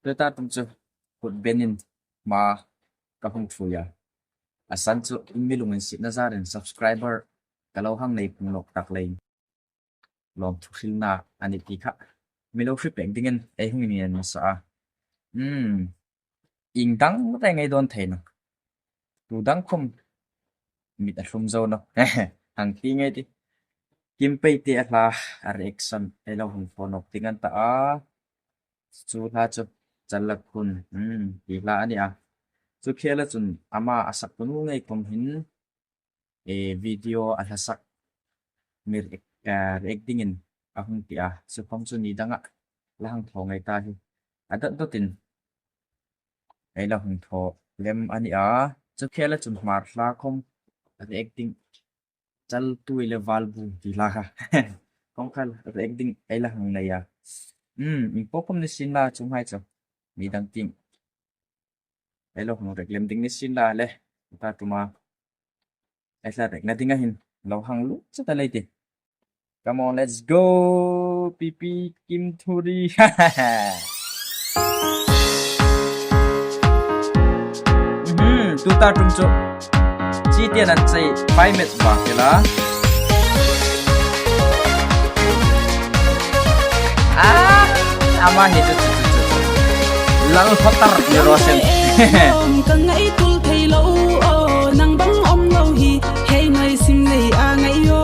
tôi ta tum chu hụt benin mà ka hung thu ya asan chu mi lungen sit na zaren subscriber kalau hang nei pung lok tak lein lom thu sil na ani ti kha mi lo ship peng dingen ai hung ni an sa ing dang tai ngai don thein tu dang khom mi ta shum zo no hang ti ngai ti kim pe ti atla reaction ai lo hung phone ok tingan ta a chu tha chu chalak kun ti la ani a chu khela chun ama asak tu ngai kom hin e video athasak mir acting in ahung ti a chu phong chu ni danga lang tho ngai ta hi adat to tin ai la hung tho lem ani a chu khela chun mar la khom acting chal tu ile valbu ti la ha kong khal acting ai la hung nei a in popom ni sin la chung hai chu mi dang ting ai lo hung rek lem ding ni sin la le ta tuma ai la rek na dinga hin lo hang lu cha ta lei ti come on let's go pipi kim thuri tu ta tum chu chi tiền ăn chay 5 minutes ba kila ama hi chu lang khotar ni rosen ka ngai tul thei lo nang bang om lo hi hey noi sim nei a ngai yo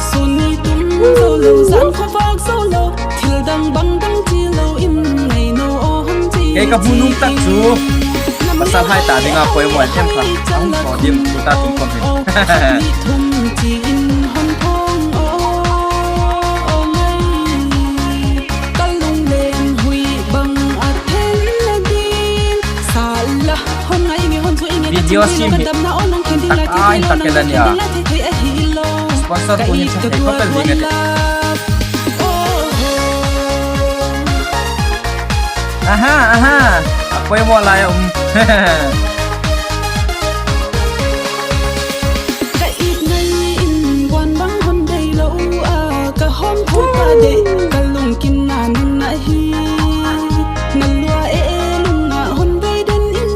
suni tum zo lo zan kho fak so lo thil dang bang dang chi lo in nei no hom chi cái ka bunung tak chu pasal hai ta dinga poi mo tem kha ang ko dim tu ta tum kom hin thum chi in hon thong o ngai kalung len hui bang a then na din sala hon ngai nge hon chu inge video sim dam na on khen ding la ai ta ke lan ya thei a hi lo sponsor ko ni sa ko pel dinga aha poi mo la ya ka it ngai in wan bang hon dei lo a ka hom thu pa de ka lung kin na ning na hi na lua lung na hon dei den in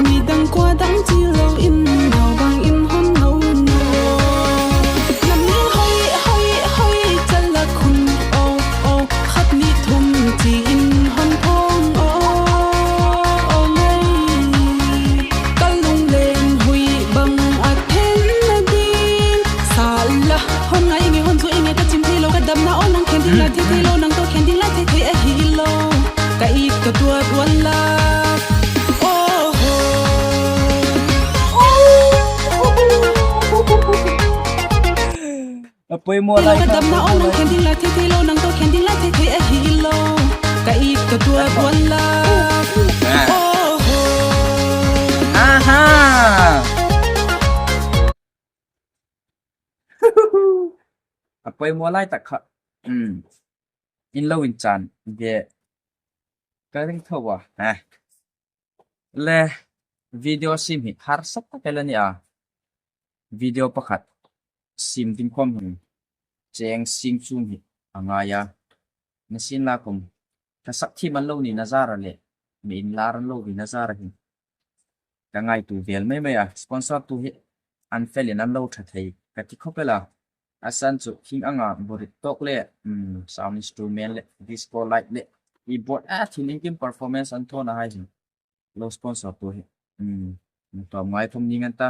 mi dang kwa dang chi lo in na bang in hon no no nam ni hoi chal la khun o khat ni thum chi in hon thong o ngai kalung len hui bang a then na din sala hon ngai nge hon chu inge ka chim thi lo ka dam na on nang khen ding la thi lo nang to khen ding la thi a hi lo ka it ka tua wan la poi mo la ka dam na on nang khen ding la thi lo nang to khen ding la thi a hi lo ka it ka tua wan la aha poi mo lai tak kha in lo in chan ge ka ring thawa le video sim hi har sak ta kelani a video pakhat sim tin khom hin cheng sing chung hi angaya nasin la kom ka sak thi man lo ni nazara le min laran lo ni nazara hin ka ngai tu vel mai mai a sponsor tu hi an felin an lo tha thei ka ti khopela asan chu hing anga borit tok le sound instrument le disco light le keyboard thin kim performance an thona hai hin lo sponsor tu hi to ngai thom ningan ta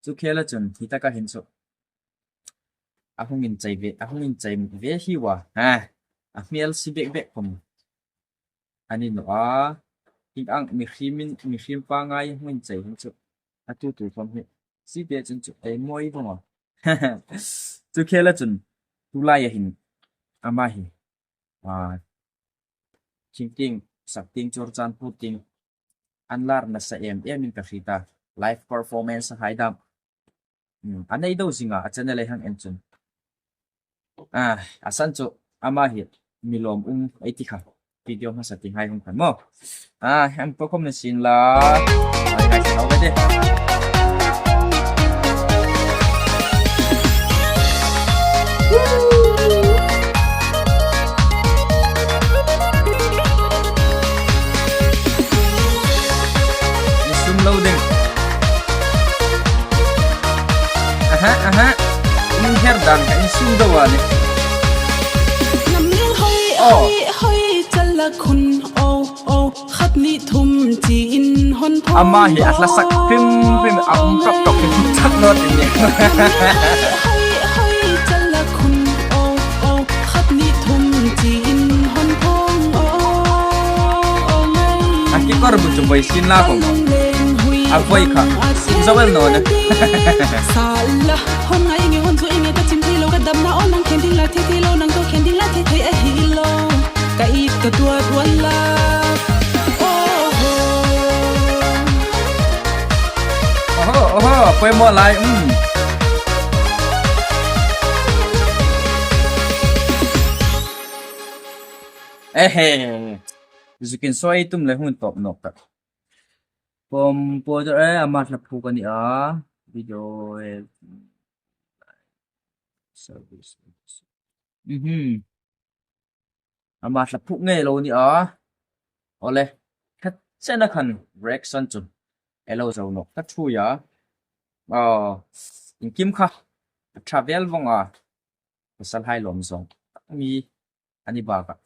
chu khela chun thi ta ka hin chu ahung in chai ve hi wa a miel si bek pom ani no a hing ang mi khim pa ngai hung chai hin chu atu tu pom hi si be chun chu ai moi bo chu khela chun tu la ya hin ama hi chingting sakting chorchan puting anlar na sa in ka khita live performance sa haidam anai do singa achana le hang enchun asan chu ama hi milom ai ti kha video ma sa ting hai hong kan mo han pokom na sin la ai kai sa de สู้ตัววะนี่ ngắm miếng hoi Ồ. hoi hoi chân là khun ô ô khát ni thum chỉ in hon phong อามาเห็นอัตลักษณ์พิมเอาตบตบเป็นทักโน้ตอย่างเงี้ย hoi hoi chân là khun ô ô khát ni thum chỉ in hon phong ô ô ngay อากิก็ระบุจุดไว้สินล่าของ lung lên hui Avoy ka. Zawal no na. sala hon ngai nge hon zu inge ta chim thi lo ka dam na on nang khen ding la thi thi lo nang to khen ding la thi thei a hi lo ka it ka tua wan la oh ho โอ้โหโอ้โหไปหมดเลยเอ้เฮ้จะกินซอยตุ้มเลยหุ่นตบนกอะผมปวดอามาทับพูกันนี่อ่ะวิดีโอservice อามาทับพูไงเรานี่อ่ะเอาเลยแค่เส้นละคัน reaction จุดเอเราจะนกถ้าช่วยอ่ะอิงกิมค่ะ travel วงอ่ะภาษาไทยลมส่งมีอันนี้บ้างอ่ะ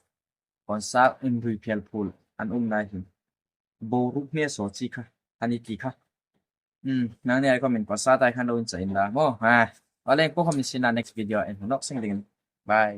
ก่อนสักimperial pool อันได้หินโบรุกเนี่ยสอจีค่ะอันนี้กี่ค่ะนั่นเนี่ยก็เป็นภาษาไทยขั้นเราจะอินละโอ้เอาเลยพวกเขามีสินะ next video and not singing bye